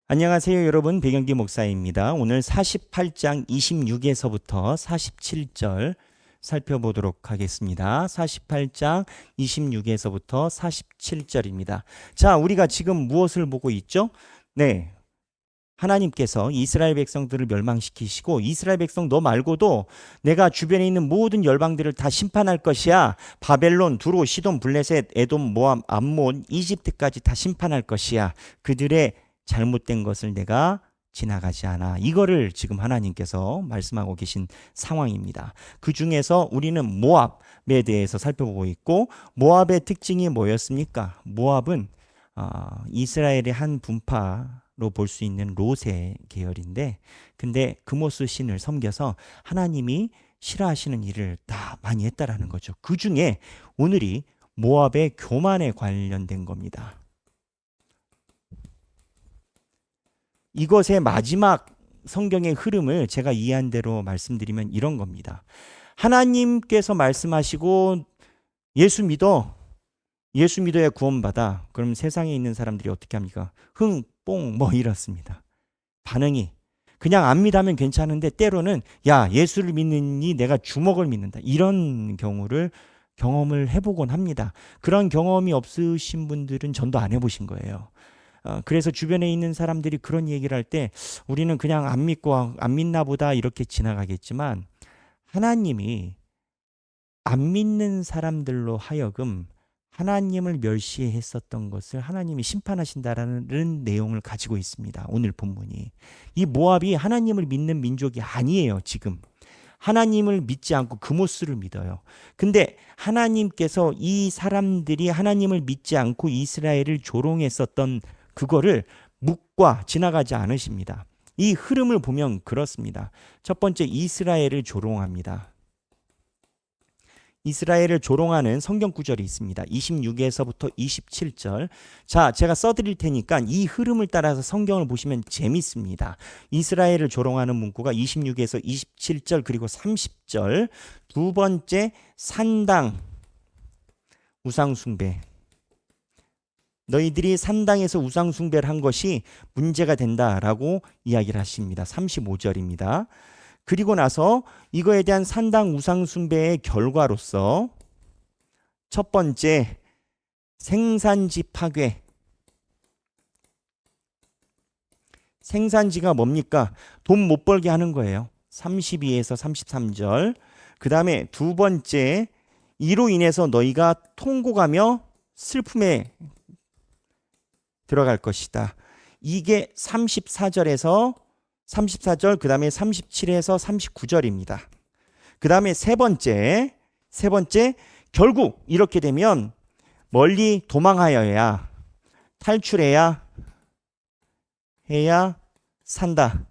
안녕하세요, 여러분. 백영기 목사입니다. 오늘 48장 26에서부터 47절 살펴보도록 하겠습니다. 48장 26에서부터 47절입니다. 자, 우리가 지금 무엇을 보고 있죠? 네. 하나님께서 이스라엘 백성들을 멸망시키시고 이스라엘 백성 너 말고도 내가 주변에 있는 모든 열방들을 다 심판할 것이야. 바벨론, 두로, 시돈, 블레셋, 에돔, 모압, 암몬, 이집트까지 다 심판할 것이야. 그들의 잘못된 것을 내가 지나가지 않아. 이거를 지금 하나님께서 말씀하고 계신 상황입니다. 그 중에서 우리는 모압에 대해서 살펴보고 있고, 모압의 특징이 뭐였습니까? 모압은 이스라엘의 한 분파로 볼 수 있는 롯의 계열인데, 근데 그모스 신을 섬겨서 하나님이 싫어하시는 일을 다 많이 했다라는 거죠. 그 중에 오늘이 모압의 교만에 관련된 겁니다. 이것의 마지막 성경의 흐름을 제가 이해한 대로 말씀드리면 이런 겁니다. 하나님께서 말씀하시고 예수 믿어야 구원받아. 그럼 세상에 있는 사람들이 어떻게 합니까? 흥, 뽕, 뭐 이렇습니다. 반응이 그냥 안 믿으면 괜찮은데 때로는 야, 예수를 믿느니 내가 주먹을 믿는다. 이런 경험을 해보곤 합니다. 그런 경험이 없으신 분들은 전도 안 해보신 거예요. 그래서 주변에 있는 사람들이 그런 얘기를 할 때 우리는 그냥 안 믿고 안 믿나 보다 이렇게 지나가겠지만, 하나님이 안 믿는 사람들로 하여금 하나님을 멸시했었던 것을 하나님이 심판하신다라는 내용을 가지고 있습니다. 오늘 본문이. 이 모압이 하나님을 믿는 민족이 아니에요. 지금 하나님을 믿지 않고 그모스를 믿어요. 근데 하나님께서 이 사람들이 하나님을 믿지 않고 이스라엘을 조롱했었던 그거를 묵과 지나가지 않으십니다. 이 흐름을 보면 그렇습니다. 첫 번째, 이스라엘을 조롱합니다. 이스라엘을 조롱하는 성경 구절이 있습니다. 26에서부터 27절. 자, 제가 써드릴 테니까 이 흐름을 따라서 성경을 보시면 재밌습니다. 이스라엘을 조롱하는 문구가 26에서 27절 그리고 30절. 두 번째, 산당, 우상숭배. 너희들이 산당에서 우상숭배를 한 것이 문제가 된다라고 이야기를 하십니다. 35절입니다. 그리고 나서 이거에 대한 산당 우상숭배의 결과로서 첫 번째, 생산지 파괴. 생산지가 뭡니까? 돈 못 벌게 하는 거예요. 32에서 33절. 그 다음에 두 번째, 이로 인해서 너희가 통곡하며 슬픔에 들어갈 것이다. 이게 34절 그 다음에 37에서 39절입니다. 그 다음에 세 번째, 결국 이렇게 되면 멀리 도망하여야, 탈출해야 산다.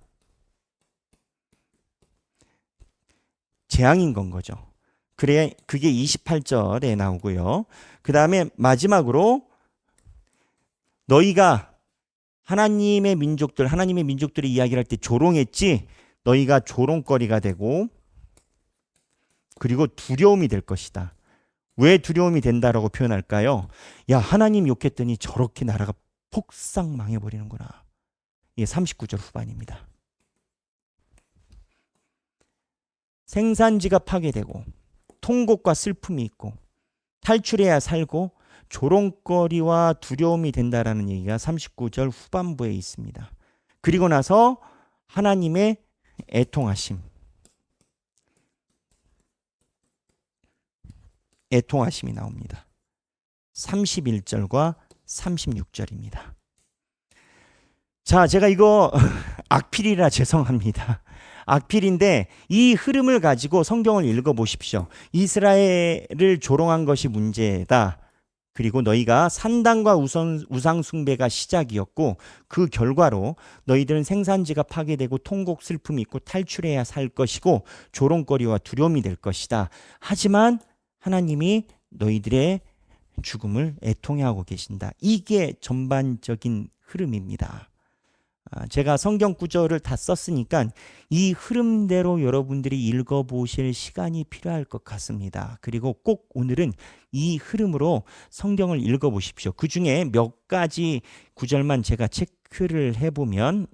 재앙인 건 거죠. 그게 28절에 나오고요. 그 다음에 마지막으로 너희가 하나님의 민족들이 이야기를 할 때 조롱했지. 너희가 조롱거리가 되고 그리고 두려움이 될 것이다. 왜 두려움이 된다라고 표현할까요? 야, 하나님 욕했더니 저렇게 나라가 폭삭 망해버리는구나. 이게 39절 후반입니다. 생산지가 파괴되고 통곡과 슬픔이 있고 탈출해야 살고 조롱거리와 두려움이 된다라는 얘기가 39절 후반부에 있습니다. 그리고 나서 하나님의 애통하심이 나옵니다. 31절과 36절입니다. 자, 제가 이거 악필이라 죄송합니다. 악필인데 이 흐름을 가지고 성경을 읽어보십시오. 이스라엘을 조롱한 것이 문제다. 그리고 너희가 산당과 우상숭배가 시작이었고 그 결과로 너희들은 생산지가 파괴되고 통곡 슬픔이 있고 탈출해야 살 것이고 조롱거리와 두려움이 될 것이다. 하지만 하나님이 너희들의 죽음을 애통해하고 계신다. 이게 전반적인 흐름입니다. 제가 성경 구절을 다 썼으니까 이 흐름대로 여러분들이 읽어보실 시간이 필요할 것 같습니다. 그리고 꼭 오늘은 이 흐름으로 성경을 읽어보십시오. 그 중에 몇 가지 구절만 제가 체크를 해보면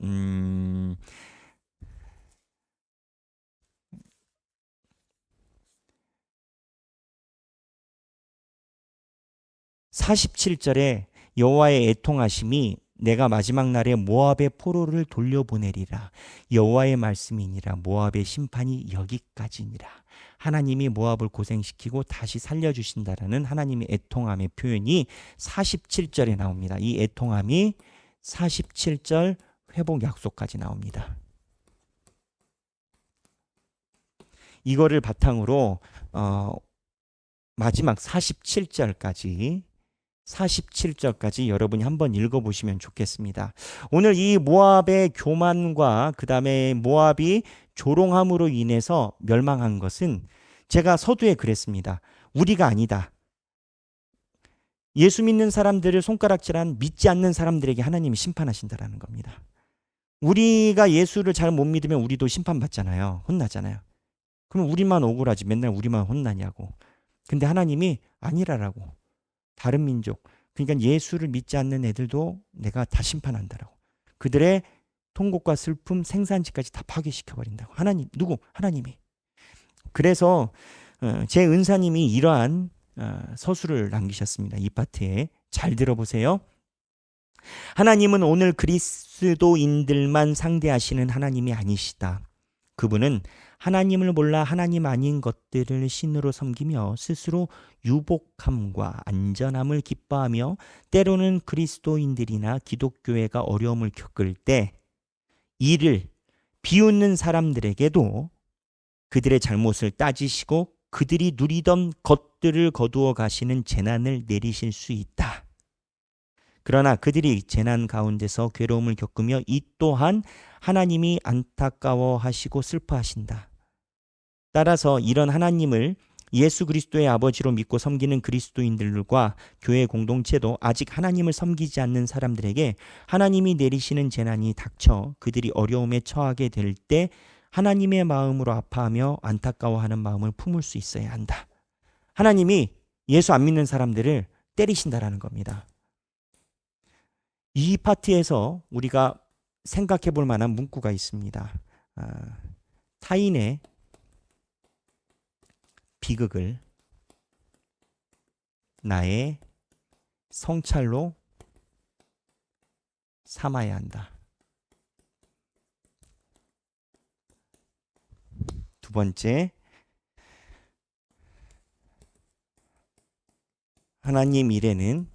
47절에 여호와의 애통하심이 내가 마지막 날에 모압의 포로를 돌려보내리라. 여호와의 말씀이니라. 모압의 심판이 여기까지니라. 하나님이 모압을 고생시키고 다시 살려주신다라는 하나님의 애통함의 표현이 47절에 나옵니다. 이 애통함이 47절 회복 약속까지 나옵니다. 이거를 바탕으로 마지막 47절까지 여러분이 한번 읽어보시면 좋겠습니다. 오늘 이 모압의 교만과 그 다음에 모압이 조롱함으로 인해서 멸망한 것은 제가 서두에 그랬습니다. 우리가 아니다. 예수 믿는 사람들을 손가락질한 믿지 않는 사람들에게 하나님이 심판하신다라는 겁니다. 우리가 예수를 잘 못 믿으면 우리도 심판받잖아요. 혼나잖아요. 그럼 우리만 억울하지. 맨날 우리만 혼나냐고. 근데 하나님이 아니라라고. 다른 민족, 그러니까 예수를 믿지 않는 애들도 내가 다 심판한다라고. 그들의 통곡과 슬픔, 생산지까지 다 파괴시켜버린다고. 하나님, 누구? 하나님이. 그래서 제 은사님이 이러한 서술을 남기셨습니다. 이 파트에. 잘 들어보세요. 하나님은 오늘 그리스도인들만 상대하시는 하나님이 아니시다. 그분은 하나님을 몰라 하나님 아닌 것들을 신으로 섬기며 스스로 유복함과 안전함을 기뻐하며 때로는 그리스도인들이나 기독교회가 어려움을 겪을 때 이를 비웃는 사람들에게도 그들의 잘못을 따지시고 그들이 누리던 것들을 거두어 가시는 재난을 내리실 수 있다. 그러나 그들이 재난 가운데서 괴로움을 겪으며 이 또한 하나님이 안타까워하시고 슬퍼하신다. 따라서 이런 하나님을 예수 그리스도의 아버지로 믿고 섬기는 그리스도인들과 교회 공동체도 아직 하나님을 섬기지 않는 사람들에게 하나님이 내리시는 재난이 닥쳐 그들이 어려움에 처하게 될 때 하나님의 마음으로 아파하며 안타까워하는 마음을 품을 수 있어야 한다. 하나님이 예수 안 믿는 사람들을 때리신다라는 겁니다. 이 파트에서 우리가 생각해 볼 만한 문구가 있습니다. 타인의 비극을 나의 성찰로 삼아야 한다. 두 번째, 하나님 일에는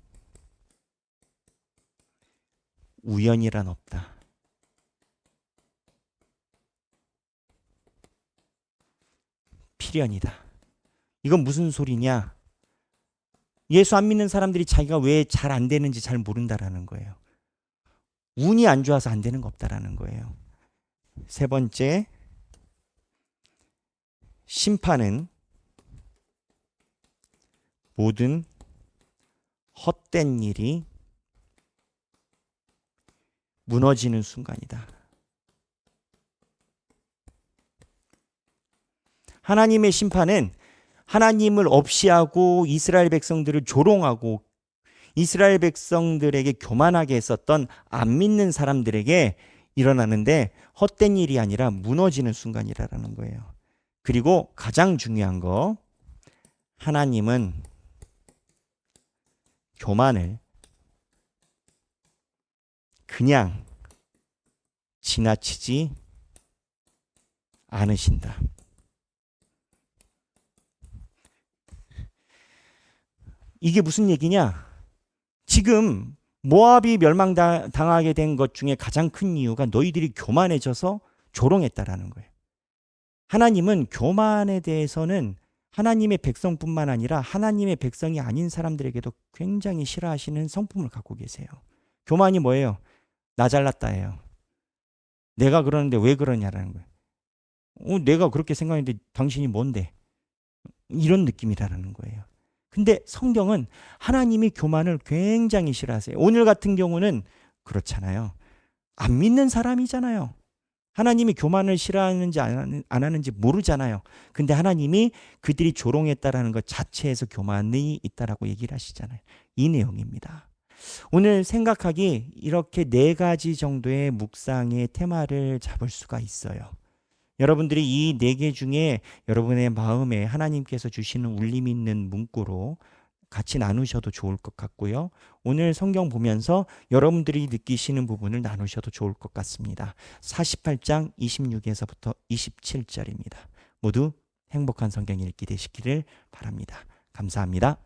우연이란 없다. 필연이다. 이건 무슨 소리냐? 예수 안 믿는 사람들이 자기가 왜 잘 안 되는지 잘 모른다라는 거예요. 운이 안 좋아서 안 되는 거 없다라는 거예요. 세 번째, 심판은 모든 헛된 일이 무너지는 순간이다. 하나님의 심판은 하나님을 없이하고 이스라엘 백성들을 조롱하고 이스라엘 백성들에게 교만하게 했었던 안 믿는 사람들에게 일어나는데 헛된 일이 아니라 무너지는 순간이라는 거예요. 그리고 가장 중요한 거, 하나님은 교만을 그냥 지나치지 않으신다. 이게 무슨 얘기냐? 지금 모압이 멸망당하게 된 것 중에 가장 큰 이유가 너희들이 교만해져서 조롱했다라는 거예요. 하나님은 교만에 대해서는 하나님의 백성뿐만 아니라 하나님의 백성이 아닌 사람들에게도 굉장히 싫어하시는 성품을 갖고 계세요. 교만이 뭐예요? 나 잘났다예요. 내가 그러는데 왜 그러냐라는 거예요. 내가 그렇게 생각했는데 당신이 뭔데? 이런 느낌이라는 거예요. 근데 성경은 하나님이 교만을 굉장히 싫어하세요. 오늘 같은 경우는 그렇잖아요. 안 믿는 사람이잖아요. 하나님이 교만을 싫어하는지 안 하는지 모르잖아요. 근데 하나님이 그들이 조롱했다라는 것 자체에서 교만이 있다라고 얘기를 하시잖아요. 이 내용입니다. 오늘 생각하기 이렇게 네 가지 정도의 묵상의 테마를 잡을 수가 있어요. 여러분들이 이 네 개 중에 여러분의 마음에 하나님께서 주시는 울림 있는 문구로 같이 나누셔도 좋을 것 같고요. 오늘 성경 보면서 여러분들이 느끼시는 부분을 나누셔도 좋을 것 같습니다. 48장 26에서부터 27절입니다. 모두 행복한 성경 읽기 되시기를 바랍니다. 감사합니다.